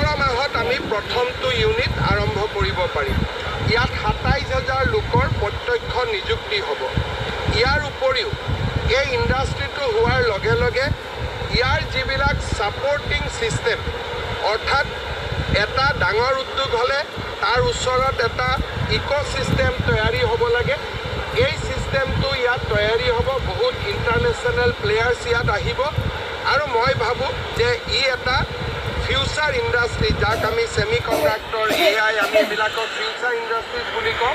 অক্টোবৰ মাহত আমি প্ৰথমটো ইউনিট আৰম্ভ কৰিব পাৰিম। ইয়াত ২৭,০০০ লোকৰ প্ৰত্যক্ষ নিযুক্তি হ'ব। ইয়াৰ উপৰিও এই ইণ্ডাষ্ট্ৰিটো হোৱাৰ লগে লগে ইয়াৰ যিবিলাক ছাপৰ্টিং ছিষ্টেম, অৰ্থাৎ এটা ডাঙৰ উদ্যোগ হ'লে তাৰ ওচৰত এটা ইক'ছিষ্টেম তৈয়াৰী হ'ব লাগে। এই ছিষ্টেমটো ইয়াত তৈয়াৰী হ'ব, বহুত ইণ্টাৰনেশ্যনেল প্লেয়াৰ্ছ ইয়াত আহিব আৰু মই ভাবোঁ যে ই এটা ফিউচাৰ ইণ্ডাষ্ট্ৰী, যাক আমি ছেমি কণ্ডাক্টৰ, AI আমি এইবিলাকৰ ফিউচাৰ ইণ্ডাষ্ট্ৰিজ বুলি কওঁ।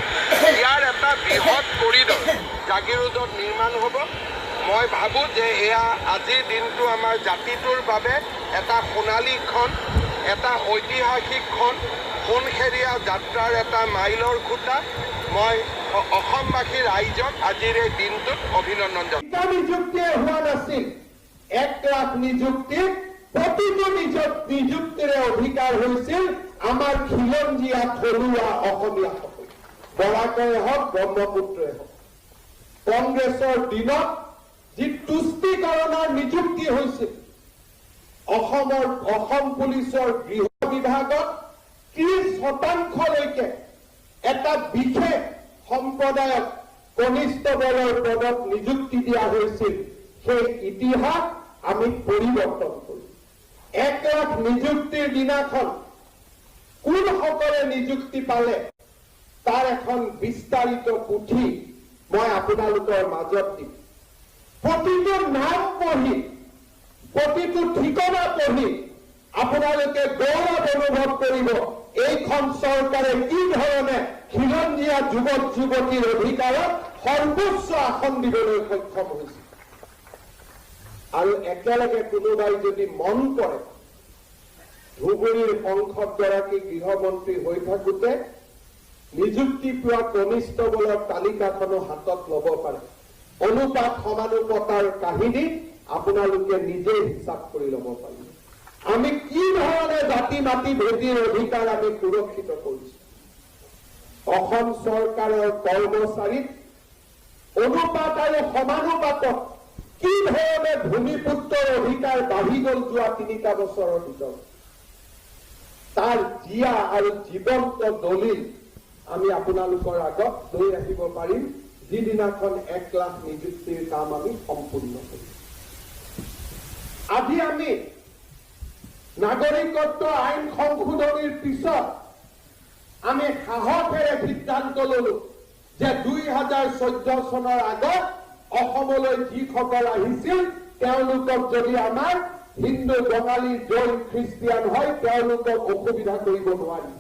ইয়াৰ এটা বৃহৎ কৰিডৰ জাগিৰোডত নিৰ্মাণ হ'ব। মই ভাবোঁ যে এয়া আজিৰ দিনটো আমাৰ জাতিটোৰ বাবে এটা সোণালী ক্ষণ, এটা ঐতিহাসিক ক্ষণ, সোণসেৰীয়া যাত্ৰাৰ এটা মাইলৰ খুঁটা। মই অসমবাসী ৰাইজক আজিৰ এই দিনটোত অভিনন্দন জনাইছোঁ। নিযুক্তিয়ে হোৱা নাছিল, 1 লাখ নিযুক্তি, প্ৰতিটো নিযুক্তিৰে অধিকাৰ হৈছিল আমাৰ খিলঞ্জীয়া থলুৱা অসমীয়াসকল, বৰাকৰে হওক ব্ৰহ্মপুত্ৰই হওক। কংগ্ৰেছৰ দিনত যি তুষ্টিকৰণৰ নিযুক্তি হৈছিল, অসম পুলিচৰ গৃহ বিভাগত 30% এটা বিশেষ সম্প্ৰদায়ক কনিষ্টবলৰ পদত নিযুক্তি দিয়া হৈছিল। সেই ইতিহাস আমি পৰিৱৰ্তন কৰিম। 1 লাখ নিযুক্তিৰ দিনাখন কোনসকলে নিযুক্তি পালে তাৰ এখন বিস্তাৰিত পুথি মই আপোনালোকৰ মাজত দিম। প্ৰতিটো নাম পঢ়ি, প্ৰতিটো ঠিকনা পঢ়ি আপোনালোকে গৌৰৱ অনুভৱ কৰিব, এইখন চৰকাৰে কি ধৰণে খিলঞ্জীয়া যুৱক যুৱতীৰ অধিকাৰত সৰ্বোচ্চ আসন দিবলৈ সক্ষম হৈছে। আৰু একেলগে কোনোবাই যদি মন কৰে, ধুবুৰীৰ সংসদগৰাকী গৃহমন্ত্ৰী হৈ থাকোঁতে নিযুক্তি পোৱা কনিষ্টবলৰ তালিকাখনো হাতত ল'ব পাৰে। অনুপাত সমানুপাতৰ কাহিনী আপোনালোকে নিজে হিচাপ কৰি ল'ব পাৰিব। আমি কি ধৰণে জাতি মাটি ভেদীৰ অধিকাৰ আমি সুৰক্ষিত কৰিছো। অসম চৰকাৰৰ কৰ্মচাৰীক অনুপাত আৰু সমানুপাতত কি ধৰণে ভূমিপুত্ৰৰ অধিকাৰ বাঢ়ি গ'ল যোৱা 3টা বছৰৰ ভিতৰত, তাৰ জীয়া আৰু জীৱন্ত দলিল আমি আপোনালোকৰ আগত লৈ আহিব পাৰিম, যিদিনাখন 1 লাখ নিযুক্তিৰ কাম আমি সম্পূৰ্ণ কৰিম। আজি আমি নাগৰিকত্ব আইন সংশোধনীৰ পিছত আমি সাহসেৰে সিদ্ধান্ত ললো যে 2014 চনৰ আগত অসমলৈ যিসকল আহিছিল তেওঁলোকক যদি আমাৰ হিন্দু, বঙালী, জৈন, খ্ৰীষ্টিয়ান হয় তেওঁলোকক অসুবিধা কৰিব নোৱাৰি।